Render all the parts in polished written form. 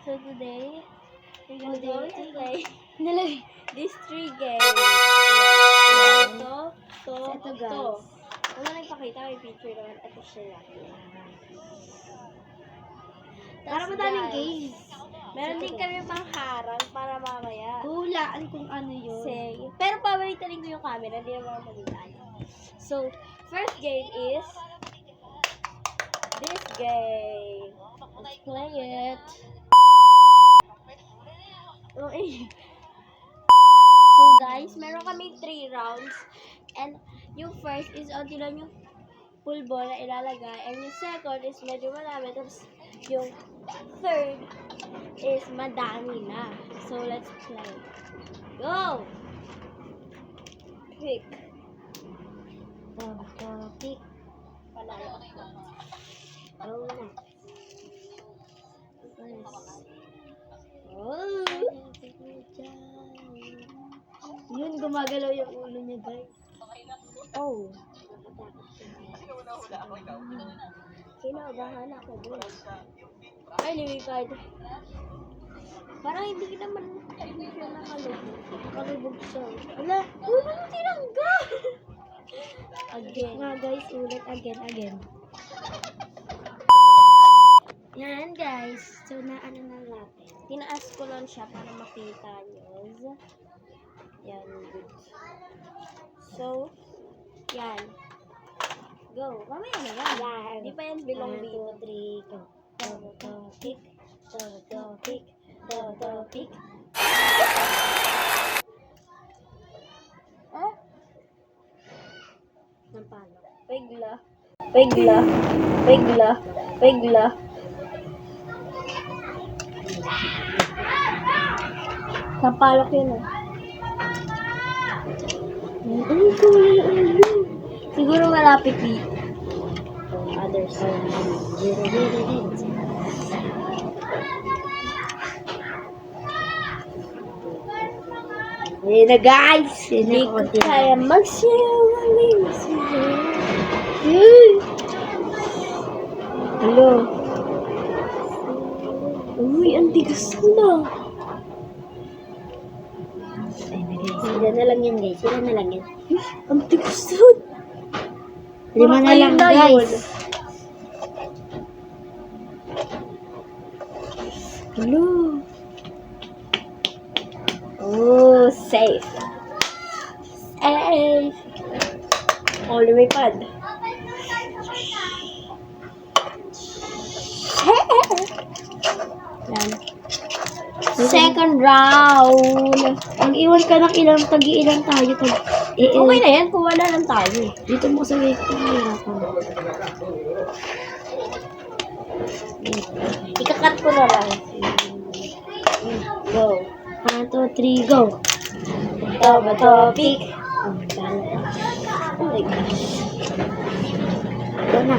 So today, we're going to play these 3 games. Ito, Ito, guys. to. Wala nagpakita, may picture naman. Ito siya. Para Tas, madaming guys, games. meron din kami pangharang para mamaya. Hulaan kung ano yun. Say. Pero pabalitalin ko yung camera, hindi naman magandaan. So, first game is this game. Let's play it. Okay. So guys, meron kami 3 rounds. And yung first is onti lang yung full ball na ilalagay. And yung second is medyo marami. Tapos yung third is madami na. So let's play. Go! Pick. Pick. Panalo ako. Go na. Oh! Yun, gumagalaw yung ulo niya, guys. Oh! Kinabahan ako dun. Ay, lumipad. Parang hindi naman siya nakalubog siya. Wala, ulo mo tinangga! Again. Nga, guys, ulit again. Yan, guys. So, naano na natin. Tinaas ko lang siya para makita nyo. Yan, good. So, yan. Go. Mamaya na yan. Yan. Hindi pa yan bilong 1, dito. 2, 3, go. Pick. Pick. Pick. Ah? Nampalo. Pegla. Pegla. Pegla. Pegla. Napalak yun ah. Ay, siguro malapit dito. Other side. Zero. Ayan na, guys. Hindi ko kaya magsiwaling siya. Hello. Uy, ang tigas na. Sila na lang yan, guys. Sila na lang yan. Ang tigas na. 5 na lang, guys. Hello. Oh, safe. Safe. Oh, lumipad. Yan. Second round. Mag-iwan ka ng ilang, tag-iilan tayo. Okay na yan, kung wala lang tayo. Dito mo sa way ko. Ikakat ko na lang. Go. 1, 2, 3, go. Topic. Oh my gosh. Go na.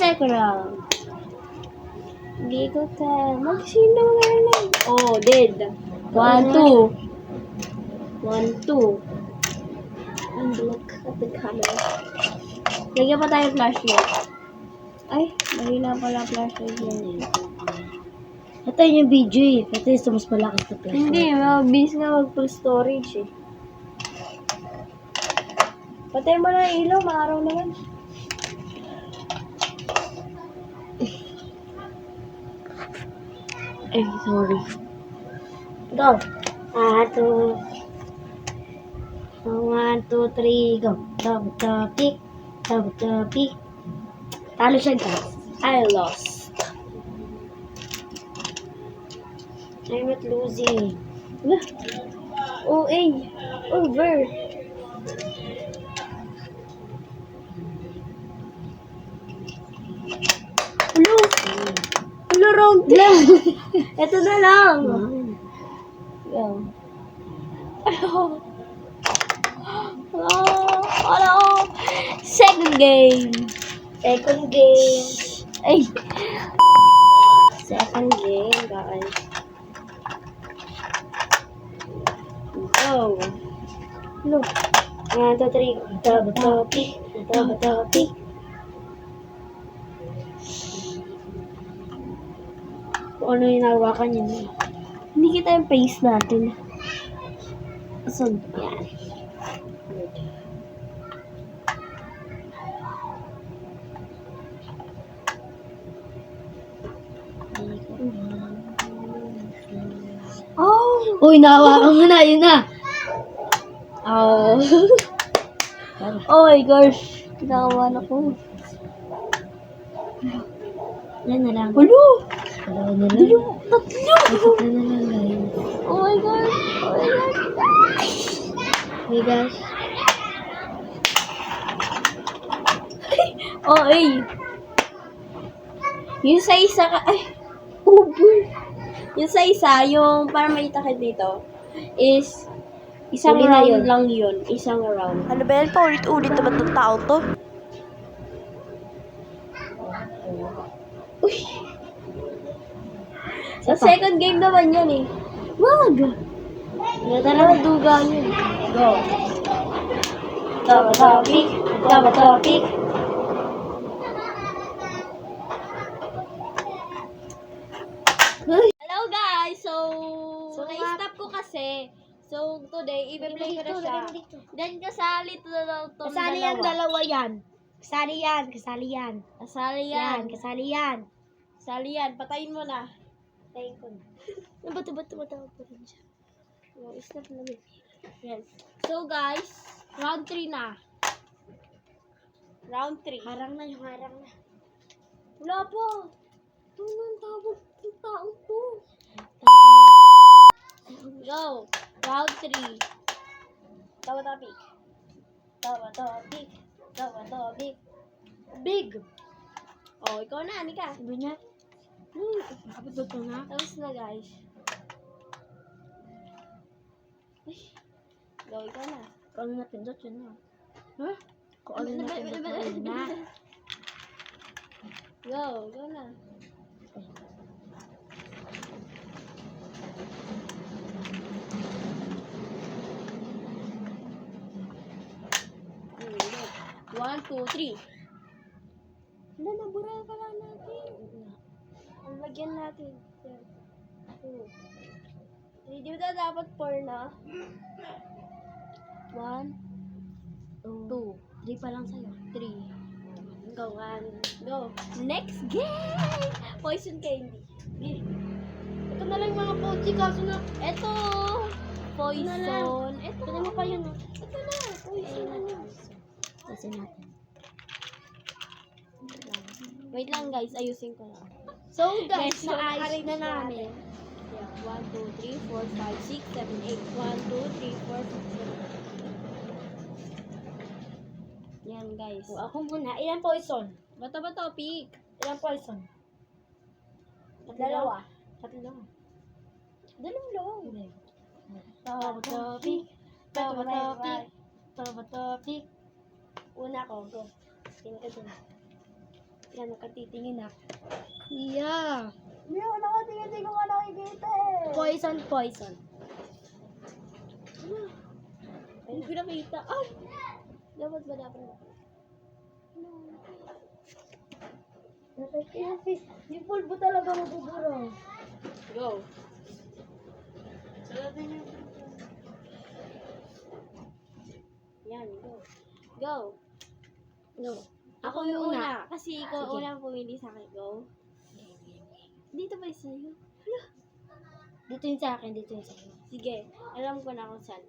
Second round. Hindi ko tayo. Magsino nga lang. Oh, dead. 1, 2. 1, 2. And look at the camera. Lagyan pa tayo flashlight. Ay, mahina pala flashlight yan. Patayin yung video eh. Patayin sa mas malaki sa place. Hindi, mabilis nga mag full storage eh. Patay mo na yung ilaw, maaraw naman. Ay, sorry. Go. 1, 2, 3, go. Topic. Talo siya, guys. I lost. I'm not losing. OA. Over. Hello. Hello, round 3. Ito na lang. Go. Hello. Hello. Second game. Ay. Second game, guys. Go. Look. 1, 2, 3. Topic. Topic. Kung ano yung nahawakan yun. Hindi kita yung face natin. Asan? Yan. Oh! Uy, nahawakan mo na. Yun na. Oh. Oh my gosh. Kinakawan ako. Yan na lang. Hulo! Dalawa na lang. Tatlo! Tatlo na lang, guys. Oh my gosh. Oh my gosh. Hey, guys. Oh, ay. Yung sa isa ka, ay. Oh, boy. Yung sa isa, yung para maitakid dito, is isang Huli na round yun. lang yun. Isang round. Ano ba yan? Paulit-ulit naman ng tao to. Uy. Sa second game naman yan eh. Wag! Wala talaga. Duga yun. Go. Topic. Topic. Hello guys! So na-stop ko kasi. So, today, i-play ko na siya. Then, kasali to daw to Kasali yan, dalawa yan. Kasali yan. Kasali yan. Kasali Yan. yan. Kasali yan. Kasali yan. Patayin mo na. Tayin ko na. Ba't tumatawag pa rin siya? Oh, stop na rin. Yan. So, guys, round 3 na. Round 3. Harang na yung harang na. Wala po. Anong tawag ng taong to? Go. Round 3. Topic. Topic. Big. Oh, ikaw na, Anika. Sabi niya. Kapit ba ito na? Tapos na, guys. Ay. Go, ikaw na. Kung ano napindot, yun na. Huh? Kung ano napindot, yun na. Go, ikaw na. One, two, three. Wala, nabura ka lang natin. Ang lagyan natin. Yan. 2. 3. Di ba dapat 4 na? 1, 2, 3 pa lang sa'yo. 3. Go, 1. Go. Next game! Poison candy. Ito na lang yung mga pochi, kaso na. Ito. Poison. Ito. Ito mo pa yun, no? Ito na. Poison na. Kasi natin. Wait lang guys, ayusin ko na. So, guys, so naayos na namin. Yeah, 1, 2, 3, 4, 5, 6, 7, 8. 1, 2, 3, 4, 5, 7. Yan guys. So, ako muna. Ilan poison? Bata ba topic? Ilan poison? Dalawa. Tatlo. Dalawa. Hindi. Topic. Topic. Una ko, go. Tingin ka dun. Yan, nakatitingin na. Yeah. Hindi ako nakatingin, hindi ko ka nakikita eh. Poison. Hindi ko nakita. Ay! Dapat ba dapat? Yung pulbo talaga mabuburo. Go. Yan, go. Go. No. Ako yung una. Kasi ikaw una pumili sa akin. Go. Dito ba yung sa'yo? Dito yung sa akin, dito yung sa akin. Sige. Alam ko na kung saan.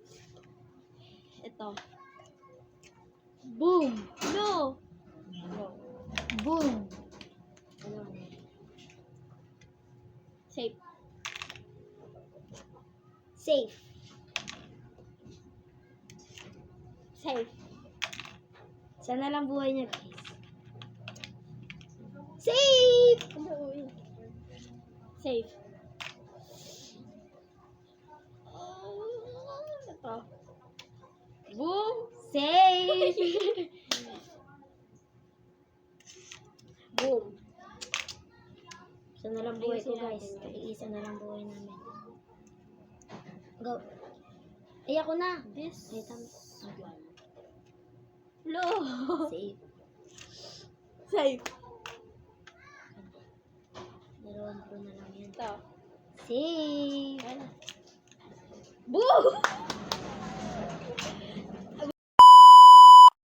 Ito. Boom! No! Go. Boom! Safe. Safe. Safe. Sana lang buhay niya, guys. Safe! Safe. Ito. Boom! Safe! Boom. Sana lang buhay ko, Ayusin guys. natin, guys. Iisa na lang buhay namin. Go. Ay, ako na. This Ay, tama. Lo. Safe. Safe. Dalawang pro na lang yan. Ito. Safe. Boo!